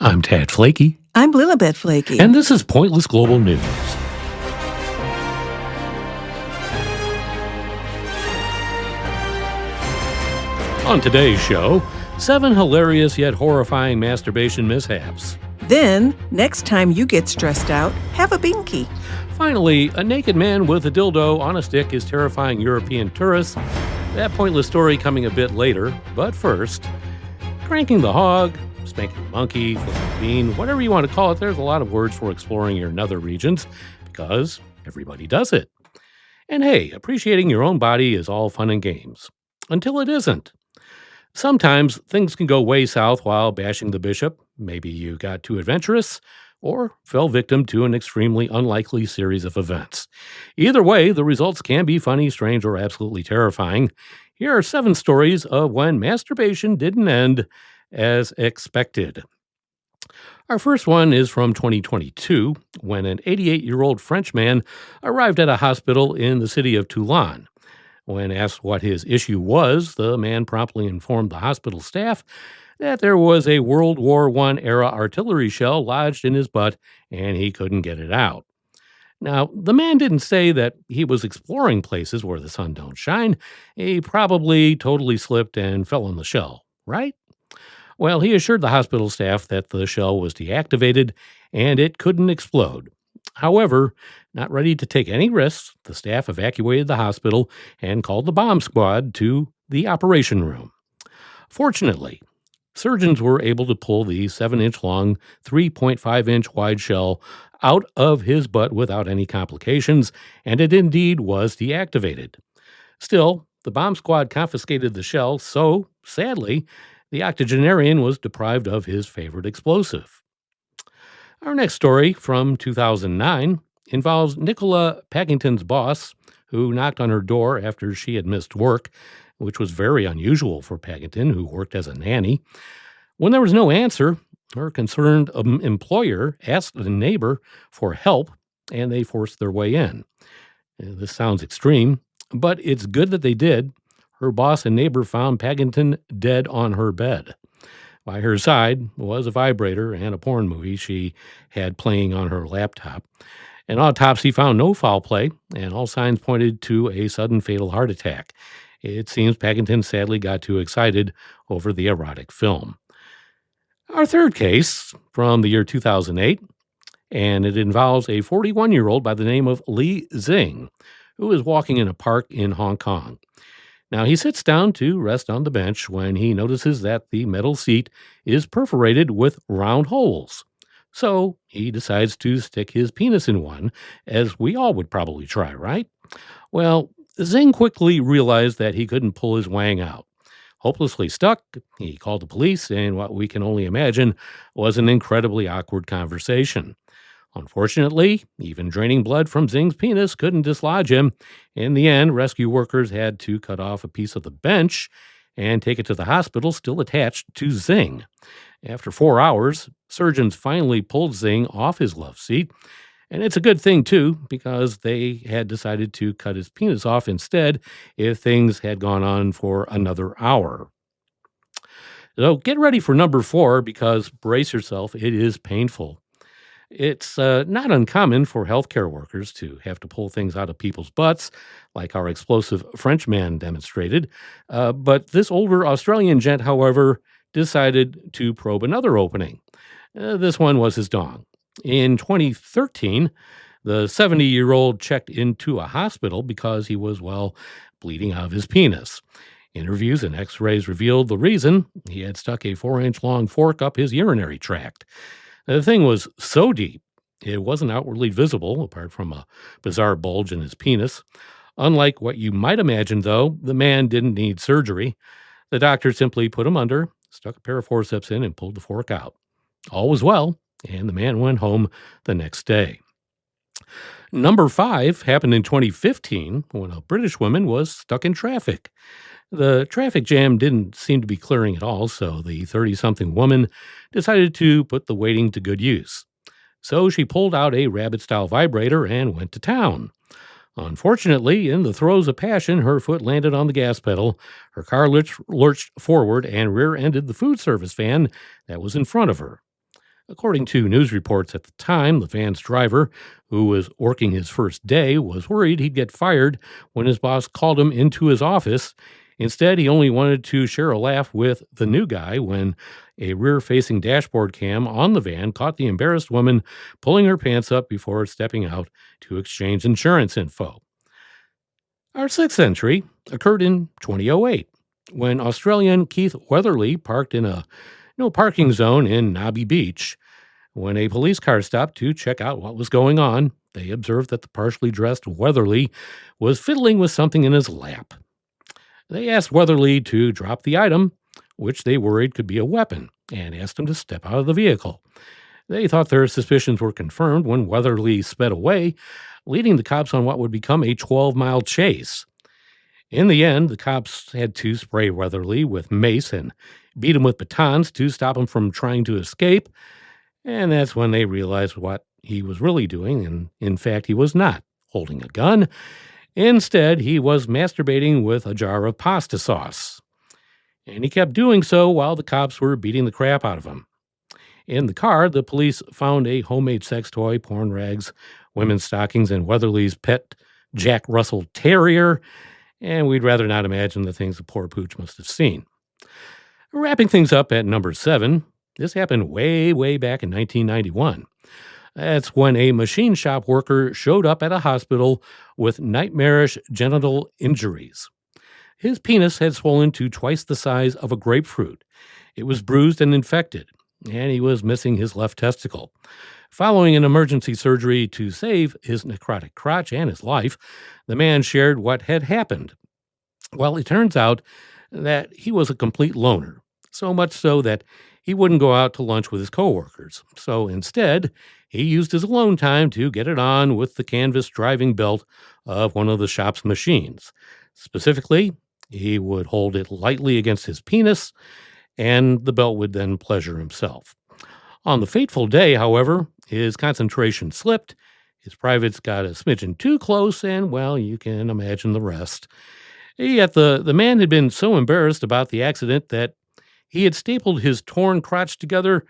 I'm Tad Flaky, I'm Lilibet Flaky. and this is Pointless Global News. On today's show, 7 hilarious yet horrifying masturbation mishaps. Then, next time you get stressed out, have a binky. Finally, a naked man with a dildo on a stick is terrifying European tourists. That pointless story coming a bit later, but first, cranking the hog, spanking the monkey, flipping the bean, whatever you want to call it, there's a lot of words for exploring your nether regions because everybody does it. And hey, appreciating your own body is all fun and games. Until it isn't. Sometimes things can go way south while bashing the bishop. Maybe you got too adventurous or fell victim to an extremely unlikely series of events. Either way, the results can be funny, strange, or absolutely terrifying. Here are 7 stories of when masturbation didn't end as expected. Our first one is from 2022, when an 88-year-old French man arrived at a hospital in the city of Toulon. When asked what his issue was, the man promptly informed the hospital staff that there was a World War I-era artillery shell lodged in his butt and he couldn't get it out. Now, the man didn't say that he was exploring places where the sun don't shine. He probably totally slipped and fell in the shell, right? Well, he assured the hospital staff that the shell was deactivated and it couldn't explode. However, not ready to take any risks, the staff evacuated the hospital and called the bomb squad to the operation room. Fortunately, surgeons were able to pull the 7-inch long, 3.5-inch wide shell out of his butt without any complications, and it indeed was deactivated. Still, the bomb squad confiscated the shell, so, sadly, the octogenarian was deprived of his favorite explosive. Our next story, from 2009, involves Nicola Paddington's boss, who knocked on her door after she had missed work, which was very unusual for Paddington, who worked as a nanny. When there was no answer, her concerned employer asked a neighbor for help, and they forced their way in. This sounds extreme, but it's good that they did. Her boss and neighbor found Paddington dead on her bed. By her side was a vibrator and a porn movie she had playing on her laptop. An autopsy found no foul play, and all signs pointed to a sudden fatal heart attack. It seems Paddington sadly got too excited over the erotic film. Our third case, from the year 2008, and it involves a 41-year-old by the name of Li Xing, who is walking in a park in Hong Kong. Now, he sits down to rest on the bench when he notices that the metal seat is perforated with round holes. So he decides to stick his penis in one, as we all would probably try, right? Well, Zing quickly realized that he couldn't pull his wang out. Hopelessly stuck, he called the police, and what we can only imagine was an incredibly awkward conversation. Unfortunately, even draining blood from Zing's penis couldn't dislodge him. In the end, rescue workers had to cut off a piece of the bench and take it to the hospital still attached to Zing. After 4 hours, surgeons finally pulled Zing off his love seat. And it's a good thing, too, because they had decided to cut his penis off instead if things had gone on for another hour. So get ready for number 4 because, brace yourself, it is painful. It's not uncommon for healthcare workers to have to pull things out of people's butts, like our explosive Frenchman demonstrated. But this older Australian gent, however, decided to probe another opening. This one was his dong. In 2013, the 70-year-old checked into a hospital because he was, bleeding out of his penis. Interviews and x-rays revealed the reason: he had stuck a 4-inch long fork up his urinary tract. The thing was so deep, it wasn't outwardly visible, apart from a bizarre bulge in his penis. Unlike what you might imagine, though, the man didn't need surgery. The doctor simply put him under, stuck a pair of forceps in, and pulled the fork out. All was well, and the man went home the next day. Number 5 happened in 2015 when a British woman was stuck in traffic. The traffic jam didn't seem to be clearing at all, so the 30-something woman decided to put the waiting to good use. So she pulled out a rabbit-style vibrator and went to town. Unfortunately, in the throes of passion, her foot landed on the gas pedal, her car lurched forward and rear-ended the food service van that was in front of her. According to news reports at the time, the van's driver, who was working his first day, was worried he'd get fired when his boss called him into his office. Instead, he only wanted to share a laugh with the new guy when a rear facing dashboard cam on the van caught the embarrassed woman pulling her pants up before stepping out to exchange insurance info. Our sixth entry occurred in 2008 when Australian Keith Weatherly parked in a no parking zone in Nobby Beach. When a police car stopped to check out what was going on, they observed that the partially dressed Weatherly was fiddling with something in his lap. They asked Weatherly to drop the item, which they worried could be a weapon, and asked him to step out of the vehicle. They thought their suspicions were confirmed when Weatherly sped away, leading the cops on what would become a 12-mile chase. In the end, the cops had to spray Weatherly with mace and beat him with batons to stop him from trying to escape, and that's when they realized what he was really doing, and in fact, he was not holding a gun. Instead, he was masturbating with a jar of pasta sauce. And he kept doing so while the cops were beating the crap out of him. In the car, the police found a homemade sex toy, porn rags, women's stockings, and Weatherly's pet Jack Russell Terrier, and we'd rather not imagine the things the poor pooch must have seen. Wrapping things up at number 7, this happened way back in 1991. That's when a machine shop worker showed up at a hospital with nightmarish genital injuries. His penis had swollen to twice the size of a grapefruit. It was bruised and infected, and he was missing his left testicle. Following an emergency surgery to save his necrotic crotch and his life, the man shared what had happened. Well, it turns out that he was a complete loner, so much so that he wouldn't go out to lunch with his coworkers. So instead, he used his alone time to get it on with the canvas driving belt of one of the shop's machines. Specifically, he would hold it lightly against his penis, and the belt would then pleasure himself. On the fateful day, however, his concentration slipped, his privates got a smidgen too close, and, well, you can imagine the rest. Yet the man had been so embarrassed about the accident that he had stapled his torn crotch together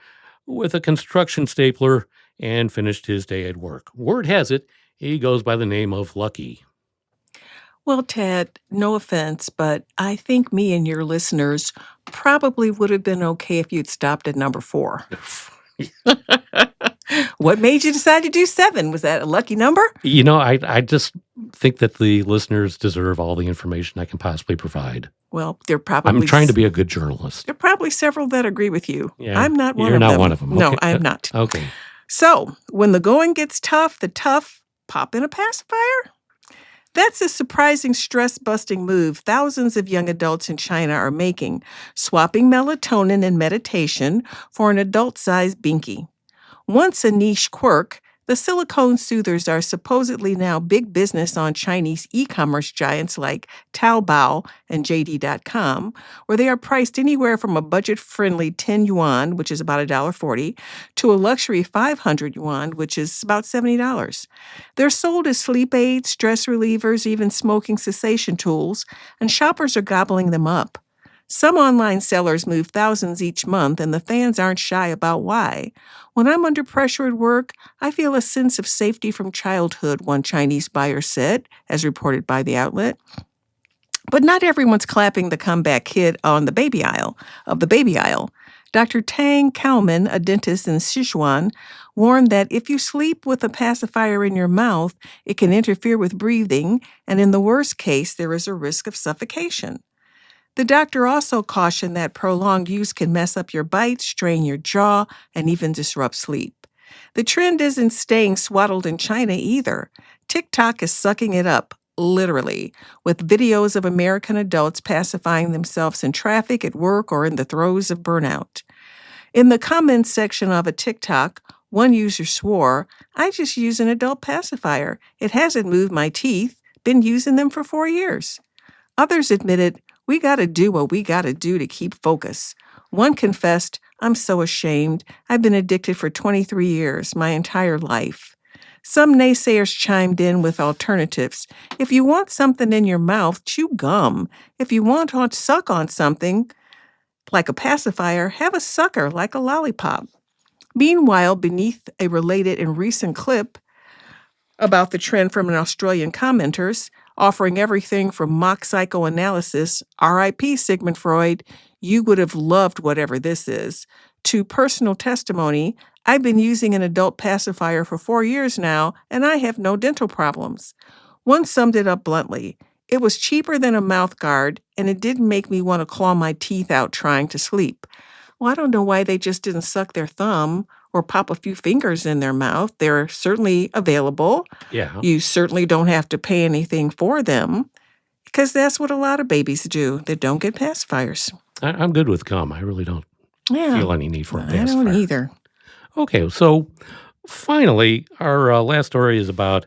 with a construction stapler and finished his day at work. Word has it, he goes by the name of Lucky. Well, Ted, no offense, but I think me and your listeners probably would have been okay if you'd stopped at number 4. What made you decide to do 7? Was that a lucky number? You know, I just think that the listeners deserve all the information I can possibly provide. Well, I'm I'm trying to be a good journalist. There are probably several that agree with you. Yeah, I'm not one of them. You're not one of them. No, Okay. I am not. Okay. So, when the going gets tough, the tough pop in a pacifier? That's a surprising stress-busting move thousands of young adults in China are making, swapping melatonin and meditation for an adult-sized binky. Once a niche quirk, the silicone soothers are supposedly now big business on Chinese e-commerce giants like Taobao and JD.com, where they are priced anywhere from a budget-friendly 10 yuan, which is about $1.40, to a luxury 500 yuan, which is about $70. They're sold as sleep aids, stress relievers, even smoking cessation tools, and shoppers are gobbling them up. Some online sellers move thousands each month, and the fans aren't shy about why. When I'm under pressure at work, I feel a sense of safety from childhood, one Chinese buyer said, as reported by the outlet. But not everyone's clapping the comeback kid on the baby aisle. Dr. Tang Kauman, a dentist in Sichuan, warned that if you sleep with a pacifier in your mouth, it can interfere with breathing, and in the worst case, there is a risk of suffocation. The doctor also cautioned that prolonged use can mess up your bite, strain your jaw, and even disrupt sleep. The trend isn't staying swaddled in China either. TikTok is sucking it up, literally, with videos of American adults pacifying themselves in traffic, at work, or in the throes of burnout. In the comments section of a TikTok, one user swore, "I just use an adult pacifier. It hasn't moved my teeth. Been using them for 4 years." Others admitted, "We gotta do what we gotta do to keep focus." One confessed, "I'm so ashamed. I've been addicted for 23 years, my entire life." Some naysayers chimed in with alternatives. If you want something in your mouth, chew gum. If you want to suck on something, like a pacifier, have a sucker like a lollipop. Meanwhile, beneath a related and recent clip about the trend from an Australian commenters offering everything from mock psychoanalysis, R.I.P. Sigmund Freud, you would have loved whatever this is, to personal testimony, I've been using an adult pacifier for 4 years now, and I have no dental problems. One summed it up bluntly. It was cheaper than a mouth guard, and it didn't make me want to claw my teeth out trying to sleep. Well, I don't know why they just didn't suck their thumb or pop a few fingers in their mouth. They're certainly available. Yeah. You certainly don't have to pay anything for them, because that's what a lot of babies do that don't get pacifiers. I'm good with gum. I really don't feel any need for a pacifier. I don't either. Okay, so finally, our last story is about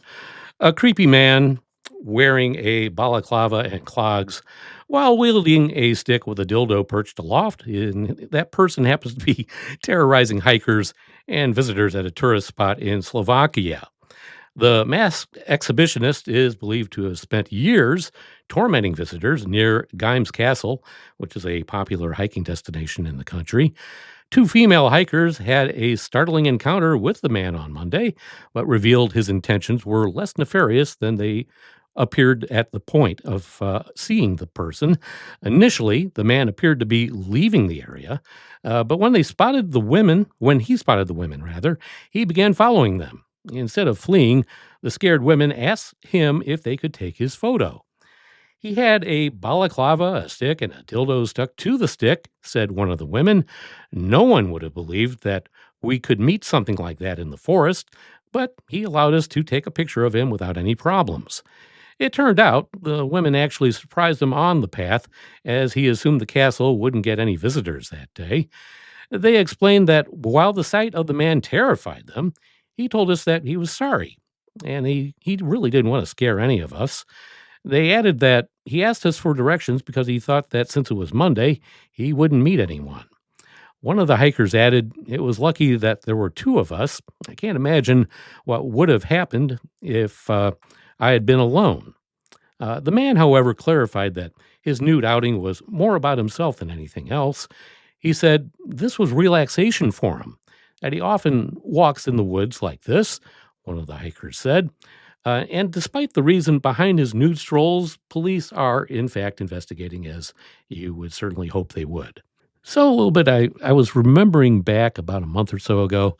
a creepy man wearing a balaclava and clogs while wielding a stick with a dildo perched aloft. And that person happens to be terrorizing hikers and visitors at a tourist spot in Slovakia. The masked exhibitionist is believed to have spent years tormenting visitors near Geims Castle, which is a popular hiking destination in the country. 2 female hikers had a startling encounter with the man on Monday, but revealed his intentions were less nefarious than they appeared at the point of seeing the person. Initially, the man appeared to be leaving the area, but when he spotted the women, he began following them. Instead of fleeing, the scared women asked him if they could take his photo. He had a balaclava, a stick, and a dildo stuck to the stick, said one of the women. No one would have believed that we could meet something like that in the forest, but he allowed us to take a picture of him without any problems. It turned out the women actually surprised him on the path, as he assumed the castle wouldn't get any visitors that day. They explained that while the sight of the man terrified them, he told us that he was sorry, and he really didn't want to scare any of us. They added that he asked us for directions because he thought that since it was Monday, he wouldn't meet anyone. One of the hikers added, it was lucky that there were 2 of us. I can't imagine what would have happened if I had been alone. The man, however, clarified that his nude outing was more about himself than anything else. He said this was relaxation for him, that he often walks in the woods like this, one of the hikers said. And despite the reason behind his nude strolls, police are, in fact, investigating, as you would certainly hope they would. So a little bit, I was remembering back about a month or so ago,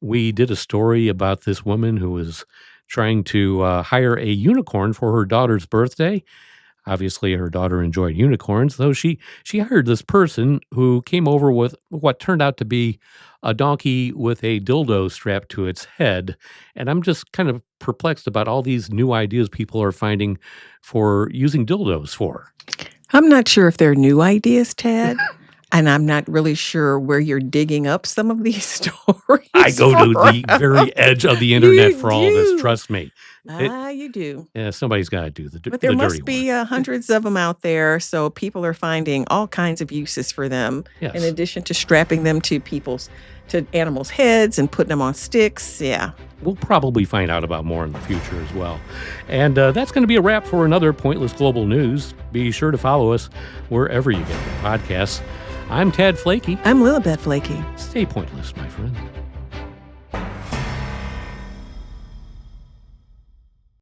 we did a story about this woman who was trying to hire a unicorn for her daughter's birthday. Obviously, her daughter enjoyed unicorns, so she hired this person who came over with what turned out to be a donkey with a dildo strapped to its head. And I'm just kind of perplexed about all these new ideas people are finding for using dildos for. I'm not sure if they're new ideas, Tad. And I'm not really sure where you're digging up some of these stories. I go to the very edge of the internet for all this, trust me. You do. Yeah, somebody's got to do the dirty work. But there must be hundreds of them out there, so people are finding all kinds of uses for them, Yes. in addition to strapping them to animals' heads and putting them on sticks. Yeah. We'll probably find out about more in the future as well. And that's going to be a wrap for another Pointless Global News. Be sure to follow us wherever you get your podcasts. I'm Tad Flakey. I'm Lilibet Flakey. Stay pointless, my friend.